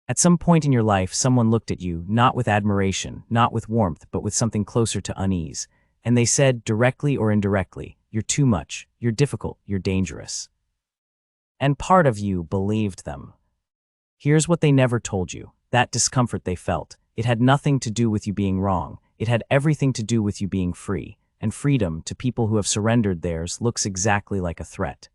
At some point in your life, someone looked at you, not with admiration, not with warmth, but with something closer to unease. And they said, directly or indirectly, "You're too much, you're difficult, you're dangerous." And part of you believed them. Here's what they never told you. That discomfort they felt, it had nothing to do with you being wrong. It had everything to do with you being free. And freedom, to people who have surrendered theirs, looks exactly like a threat.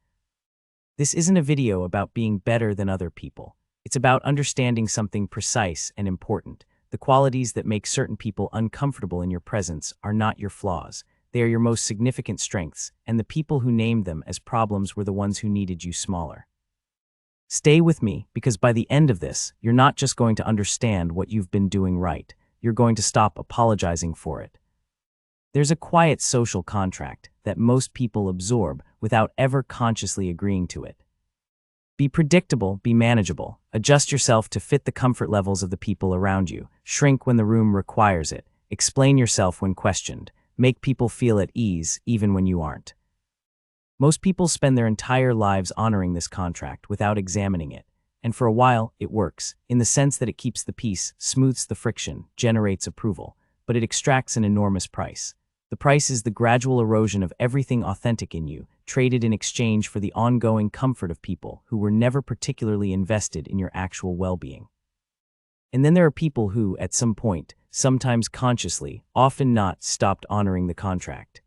This isn't a video about being better than other people. It's about understanding something precise and important. The qualities that make certain people uncomfortable in your presence are not your flaws. They are your most significant strengths, and the people who named them as problems were the ones who needed you smaller. Stay with me, because by the end of this, you're not just going to understand what you've been doing right. You're going to stop apologizing for it. There's a quiet social contract that most people absorb without ever consciously agreeing to it. Be predictable, be manageable. Adjust yourself to fit the comfort levels of the people around you. Shrink when the room requires it. Explain yourself when questioned. Make people feel at ease even when you aren't. Most people spend their entire lives honoring this contract without examining it. And for a while, it works, in the sense that it keeps the peace, smooths the friction, generates approval. But it extracts an enormous price. The price is the gradual erosion of everything authentic in you, traded in exchange for the ongoing comfort of people who were never particularly invested in your actual well-being. And then there are people who, at some point, sometimes consciously, often not, stopped honoring the contract.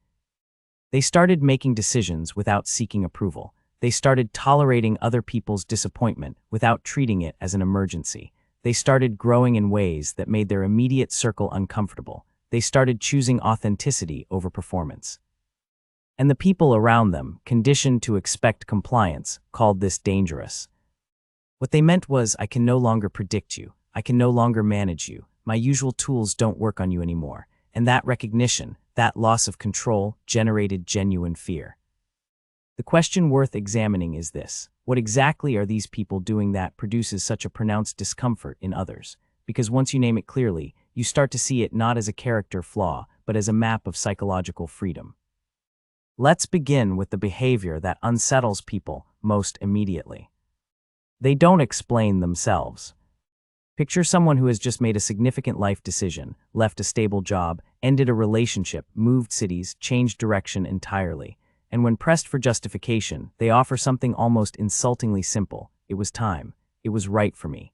They started making decisions without seeking approval. They started tolerating other people's disappointment without treating it as an emergency. They started growing in ways that made their immediate circle uncomfortable. They started choosing authenticity over performance. And the people around them, conditioned to expect compliance, called this dangerous. What they meant was, I can no longer predict you. I can no longer manage you. My usual tools don't work on you anymore. And that recognition, that loss of control, generated genuine fear. The question worth examining is this: what exactly are these people doing that produces such a pronounced discomfort in others? Because once you name it clearly, you start to see it not as a character flaw, but as a map of psychological freedom. Let's begin with the behavior that unsettles people most immediately. They don't explain themselves. Picture someone who has just made a significant life decision, left a stable job, ended a relationship, moved cities, changed direction entirely. And when pressed for justification, they offer something almost insultingly simple. It was time. It was right for me.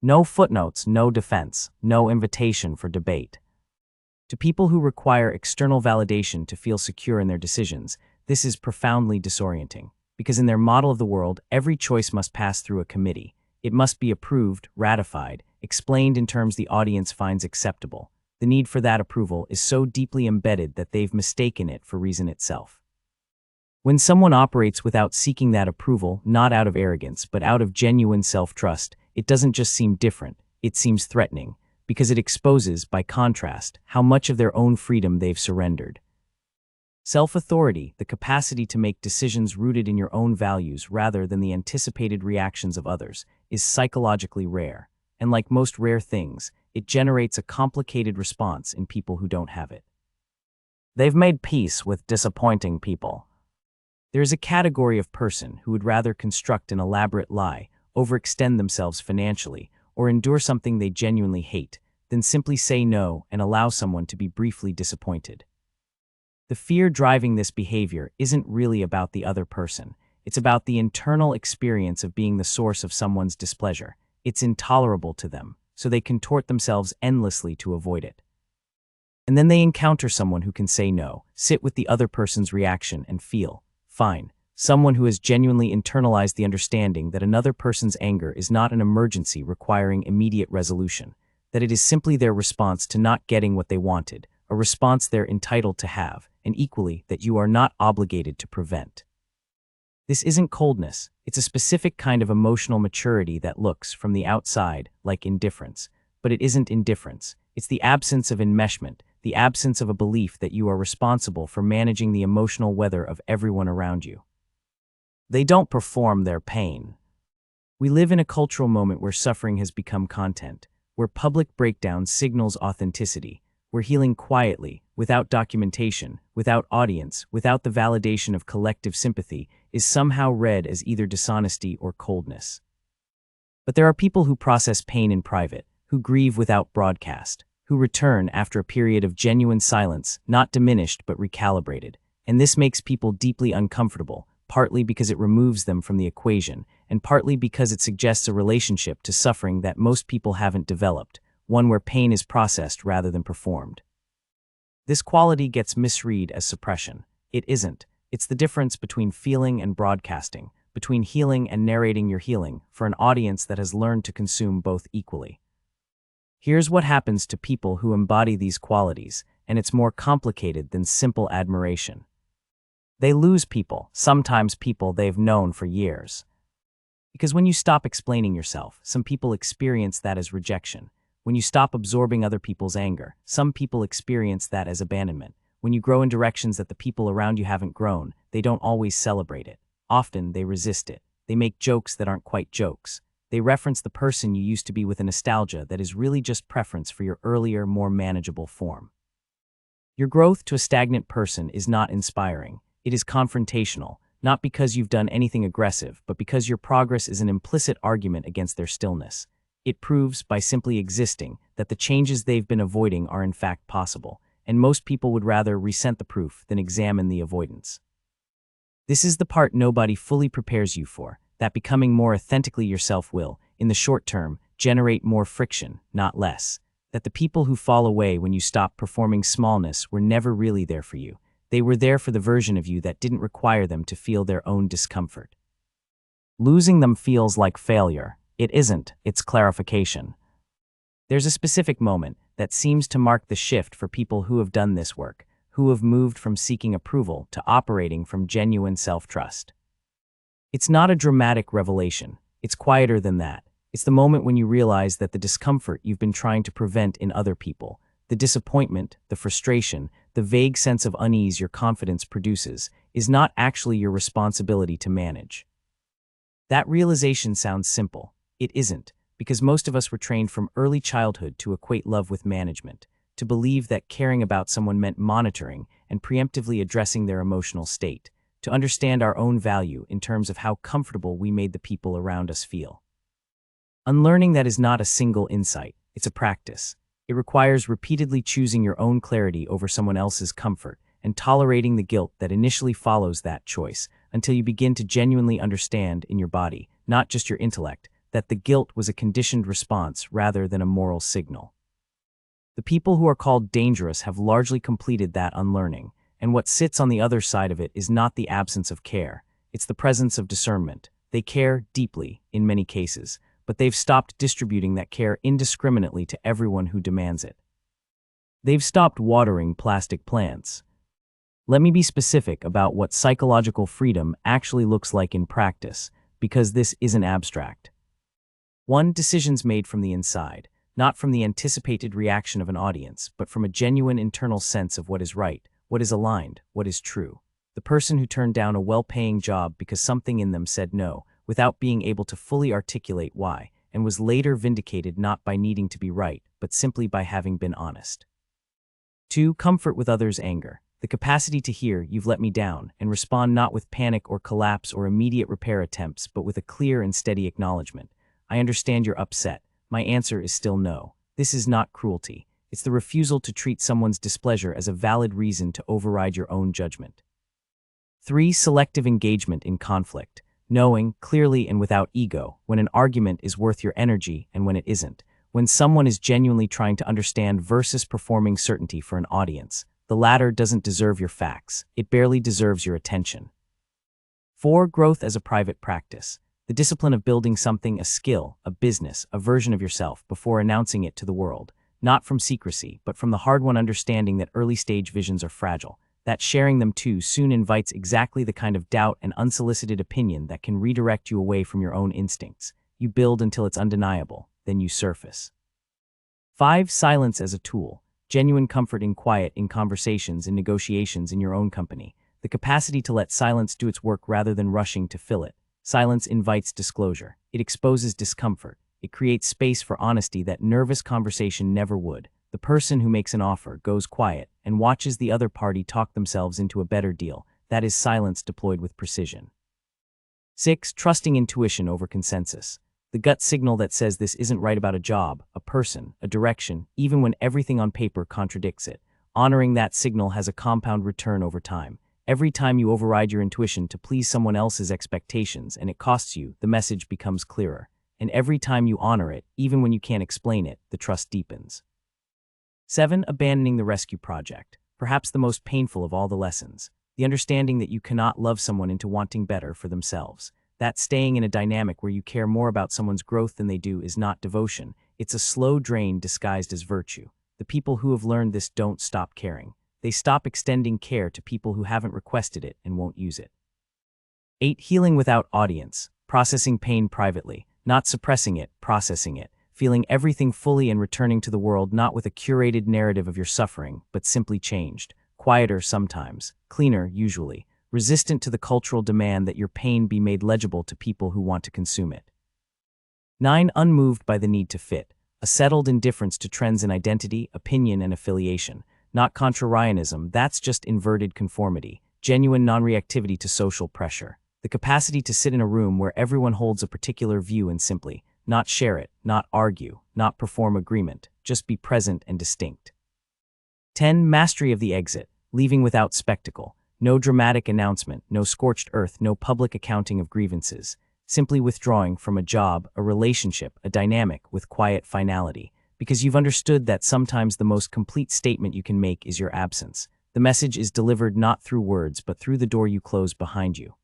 No footnotes, no defense, no invitation for debate. To people who require external validation to feel secure in their decisions, this is profoundly disorienting, because in their model of the world, every choice must pass through a committee. It must be approved, ratified, explained in terms the audience finds acceptable. The need for that approval is so deeply embedded that they've mistaken it for reason itself. When someone operates without seeking that approval, not out of arrogance, but out of genuine self-trust, it doesn't just seem different, it seems threatening, because it exposes, by contrast, how much of their own freedom they've surrendered. Self-authority, the capacity to make decisions rooted in your own values rather than the anticipated reactions of others, is psychologically rare. And like most rare things, it generates a complicated response in people who don't have it. They've made peace with disappointing people. There is a category of person who would rather construct an elaborate lie, overextend themselves financially, or endure something they genuinely hate, than simply say no and allow someone to be briefly disappointed. The fear driving this behavior isn't really about the other person. It's about the internal experience of being the source of someone's displeasure. It's intolerable to them, so they contort themselves endlessly to avoid it. And then they encounter someone who can say no, sit with the other person's reaction and feel fine. Someone who has genuinely internalized the understanding that another person's anger is not an emergency requiring immediate resolution, that it is simply their response to not getting what they wanted, a response they're entitled to have, and equally that you are not obligated to prevent. This isn't coldness, it's a specific kind of emotional maturity that looks, from the outside, like indifference. But it isn't indifference, it's the absence of enmeshment, the absence of a belief that you are responsible for managing the emotional weather of everyone around you. They don't perform their pain. We live in a cultural moment where suffering has become content, where public breakdown signals authenticity, where healing quietly, without documentation, without audience, without the validation of collective sympathy, is somehow read as either dishonesty or coldness. But there are people who process pain in private, who grieve without broadcast, who return after a period of genuine silence, not diminished but recalibrated. And this makes people deeply uncomfortable, partly because it removes them from the equation, and partly because it suggests a relationship to suffering that most people haven't developed, one where pain is processed rather than performed. This quality gets misread as suppression. It isn't. It's the difference between feeling and broadcasting, between healing and narrating your healing, for an audience that has learned to consume both equally. Here's what happens to people who embody these qualities, and it's more complicated than simple admiration. They lose people, sometimes people they've known for years. Because when you stop explaining yourself, some people experience that as rejection. When you stop absorbing other people's anger, some people experience that as abandonment. When you grow in directions that the people around you haven't grown, they don't always celebrate it. Often they resist it. They make jokes that aren't quite jokes. They reference the person you used to be with a nostalgia that is really just preference for your earlier, more manageable form. Your growth to a stagnant person is not inspiring. It is confrontational, not because you've done anything aggressive, but because your progress is an implicit argument against their stillness. It proves, by simply existing, that the changes they've been avoiding are in fact possible, and most people would rather resent the proof than examine the avoidance. This is the part nobody fully prepares you for, that becoming more authentically yourself will, in the short term, generate more friction, not less. That the people who fall away when you stop performing smallness were never really there for you. They were there for the version of you that didn't require them to feel their own discomfort. Losing them feels like failure. It isn't, it's clarification. There's a specific moment that seems to mark the shift for people who have done this work, who have moved from seeking approval to operating from genuine self-trust. It's not a dramatic revelation. It's quieter than that. It's the moment when you realize that the discomfort you've been trying to prevent in other people, the disappointment, the frustration, the vague sense of unease your confidence produces, is not actually your responsibility to manage. That realization sounds simple. It isn't, because most of us were trained from early childhood to equate love with management, to believe that caring about someone meant monitoring and preemptively addressing their emotional state, to understand our own value in terms of how comfortable we made the people around us feel. Unlearning that is not a single insight, it's a practice. It requires repeatedly choosing your own clarity over someone else's comfort and tolerating the guilt that initially follows that choice until you begin to genuinely understand in your body, not just your intellect, that the guilt was a conditioned response rather than a moral signal. The people who are called dangerous have largely completed that unlearning, and what sits on the other side of it is not the absence of care, it's the presence of discernment. They care deeply, in many cases, but they've stopped distributing that care indiscriminately to everyone who demands it. They've stopped watering plastic plants. Let me be specific about what psychological freedom actually looks like in practice, because this isn't abstract. 1. Decisions made from the inside, not from the anticipated reaction of an audience, but from a genuine internal sense of what is right, what is aligned, what is true. The person who turned down a well-paying job because something in them said no, without being able to fully articulate why, and was later vindicated not by needing to be right, but simply by having been honest. 2. Comfort with others' anger. The capacity to hear, "You've let me down," and respond not with panic or collapse or immediate repair attempts, but with a clear and steady acknowledgement. "I understand you're upset. My answer is still no." This is not cruelty. It's the refusal to treat someone's displeasure as a valid reason to override your own judgment. 3. Selective engagement in conflict. Knowing, clearly and without ego, when an argument is worth your energy and when it isn't. When someone is genuinely trying to understand versus performing certainty for an audience. The latter doesn't deserve your facts. It barely deserves your attention. 4. Growth as a private practice. The discipline of building something, a skill, a business, a version of yourself, before announcing it to the world. Not from secrecy, but from the hard-won understanding that early-stage visions are fragile. That sharing them too soon invites exactly the kind of doubt and unsolicited opinion that can redirect you away from your own instincts. You build until it's undeniable, then you surface. 5. Silence as a tool. Genuine comfort in quiet, in conversations, in negotiations, in your own company. The capacity to let silence do its work rather than rushing to fill it. Silence invites disclosure. It exposes discomfort. It creates space for honesty that nervous conversation never would. The person who makes an offer goes quiet and watches the other party talk themselves into a better deal. That is silence deployed with precision. 6. Trusting intuition over consensus. The gut signal that says this isn't right about a job, a person, a direction, even when everything on paper contradicts it. Honoring that signal has a compound return over time. Every time you override your intuition to please someone else's expectations and it costs you, the message becomes clearer. And every time you honor it, even when you can't explain it, the trust deepens. 7. Abandoning the rescue project. Perhaps the most painful of all the lessons. The understanding that you cannot love someone into wanting better for themselves. That staying in a dynamic where you care more about someone's growth than they do is not devotion. It's a slow drain disguised as virtue. The people who have learned this don't stop caring. They stop extending care to people who haven't requested it and won't use it. 8. Healing without audience. Processing pain privately. Not suppressing it, processing it. Feeling everything fully and returning to the world not with a curated narrative of your suffering, but simply changed. Quieter sometimes, cleaner usually. Resistant to the cultural demand that your pain be made legible to people who want to consume it. 9. Unmoved by the need to fit. A settled indifference to trends in identity, opinion, and affiliation. Not contrarianism, that's just inverted conformity. Genuine non-reactivity to social pressure. The capacity to sit in a room where everyone holds a particular view and simply, not share it, not argue, not perform agreement, just be present and distinct. 10. Mastery of the exit. Leaving without spectacle. No dramatic announcement, no scorched earth, no public accounting of grievances. Simply withdrawing from a job, a relationship, a dynamic with quiet finality, because you've understood that sometimes the most complete statement you can make is your absence. The message is delivered not through words but through the door you close behind you.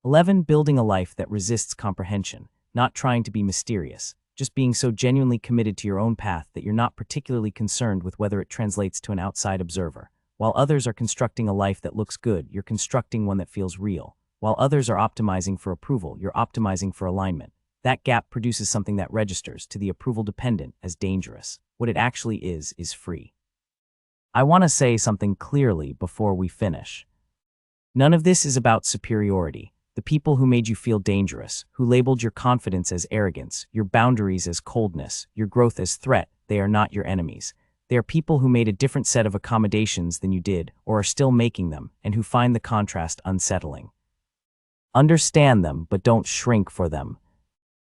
11. Building a life that resists comprehension, not trying to be mysterious, just being so genuinely committed to your own path that you're not particularly concerned with whether it translates to an outside observer. While others are constructing a life that looks good, you're constructing one that feels real. While others are optimizing for approval, you're optimizing for alignment. That gap produces something that registers to the approval-dependent as dangerous. What it actually is free. I want to say something clearly before we finish. None of this is about superiority. The people who made you feel dangerous, who labeled your confidence as arrogance, your boundaries as coldness, your growth as threat, they are not your enemies. They are people who made a different set of accommodations than you did, or are still making them, and who find the contrast unsettling. Understand them, but don't shrink for them.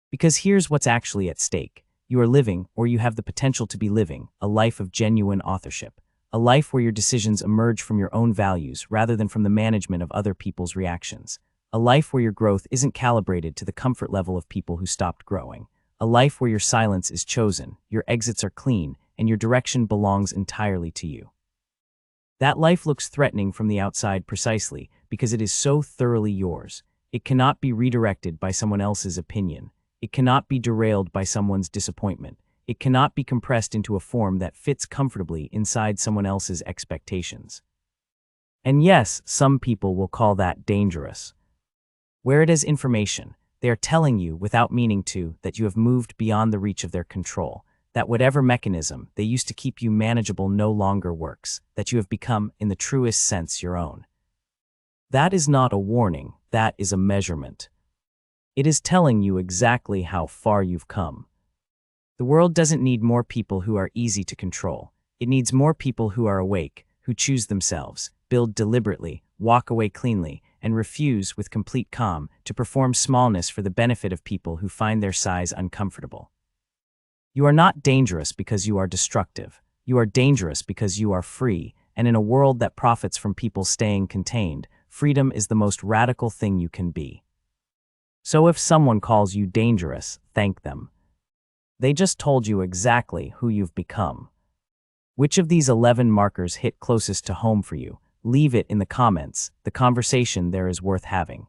Because here's what's actually at stake. You are living, or you have the potential to be living, a life of genuine authorship. A life where your decisions emerge from your own values rather than from the management of other people's reactions. A life where your growth isn't calibrated to the comfort level of people who stopped growing. A life where your silence is chosen, your exits are clean, and your direction belongs entirely to you. That life looks threatening from the outside precisely because it is so thoroughly yours. It cannot be redirected by someone else's opinion. It cannot be derailed by someone's disappointment. It cannot be compressed into a form that fits comfortably inside someone else's expectations. And yes, some people will call that dangerous. Wear it as information. They are telling you, without meaning to, that you have moved beyond the reach of their control, that whatever mechanism they used to keep you manageable no longer works, that you have become, in the truest sense, your own. That is not a warning, that is a measurement. It is telling you exactly how far you've come. The world doesn't need more people who are easy to control. It needs more people who are awake, who choose themselves, build deliberately, walk away cleanly, and refuse, with complete calm, to perform smallness for the benefit of people who find their size uncomfortable. You are not dangerous because you are destructive. You are dangerous because you are free, and in a world that profits from people staying contained, freedom is the most radical thing you can be. So if someone calls you dangerous, thank them. They just told you exactly who you've become. Which of these 11 markers hit closest to home for you? Leave it in the comments. The conversation there is worth having.